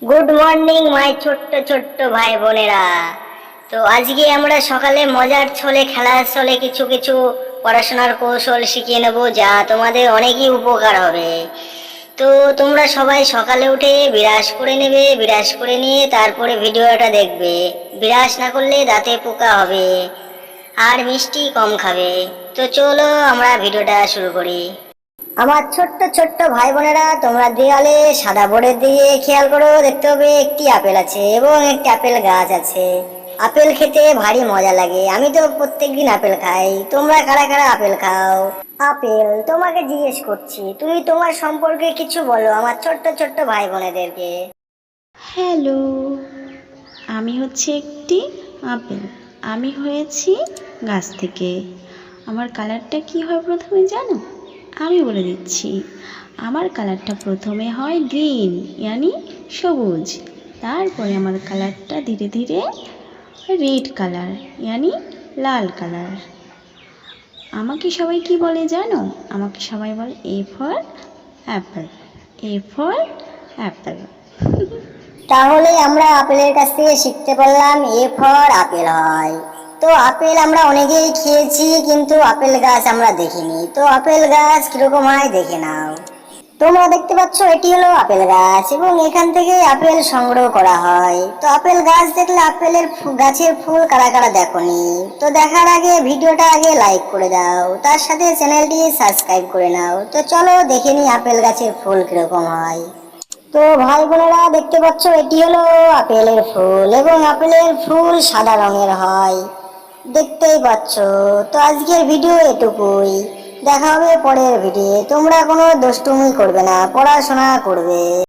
Good morning my ছোট্ট ছোট্ট ভাই বোনেরা। তো আজকে আমরা সকালে মজার ছলে খেলার ছলে কিছু কিছু পড়াশোনার কৌশল শিখিয়ে নেব, যা তোমাদের অনেকই উপকার হবে। তো তোমরা সবাই সকালে উঠে বিরাশ করে নেবে, বিরাশ করে নিয়ে তারপরে ভিডিওটা দেখবে। বিরাশ না করলে দাঁতে পোকা হবে আর মিষ্টি কম খাবে। তো চলো আমরা ভিডিওটা শুরু করি। আমার ছোট্ট ছোট্ট ভাই বোনেরা, তোমরা দেয়ালে সাদা বোর্ডের দিকে খেয়াল করো। দেখতে হবে একটি আপেল আছে এবং একটি আপেল গাছ আছে। আপেল খেতে ভারী মজা লাগে, আমি তো প্রত্যেকদিন আপেল খাই। তোমরা কারা কারা আপেল খাও? আপেল, তোমাকে জিজ্ঞেস করছি, তুমি তোমার সম্পর্কে কিছু বলো আমার ছোট্ট ছোট্ট ভাই বোনেদেরকে। হ্যালো, আমি হচ্ছে একটি আপেল। আমি হয়েছি গাছ থেকে। আমার কালারটা কি হয় প্রথমে জানো? আমি বলে দিচ্ছি। আমার কালারটা প্রথমে হয় গ্রিন, ইয়ানি সবুজ। তারপরে আমার কালারটা ধীরে ধীরে রেড কালার, ইয়ানি লাল কালার। আমাকে সবাই কি বলে জানো? আমাকে সবাই বলে A for Apple, A for Apple. তাহলে আমরা আপেলের কাছ থেকে শিখতে পারলাম এ ফর আপেল হয়। তো আপেল আমরা অনেকেই খেয়েছি, কিন্তু আপেল গাছ আমরা দেখিনি। তো আপেল গাছ কিরকম হয় দেখে নাও। তোমরা দেখতে পাচ্ছ এটি হলো আপেল গাছ এবং এখান থেকে আপেল সংগ্রহ করা হয়। তো আপেল গাছ দেখলে আপেলের গাছের ফুল কারা কারা দেখোনি? তো দেখার আগে ভিডিওটা আগে লাইক করে দাও, তার সাথে চ্যানেলটি সাবস্ক্রাইব করে নাও। তো চলো দেখে নি আপেল গাছের ফুল কিরকম হয়। তো ভাই বোনেরা দেখতে পাচ্ছ এটি হলো আপেলের ফুল এবং আপেলের ফুল সাদা রঙের হয়, দেখতেই পাচ্ছ। তো আজকের ভিডিও এটুকুই, দেখা হবে পরের ভিডিও। তোমরা কোনো দুষ্টুমি করবে না, পড়াশোনা করবে।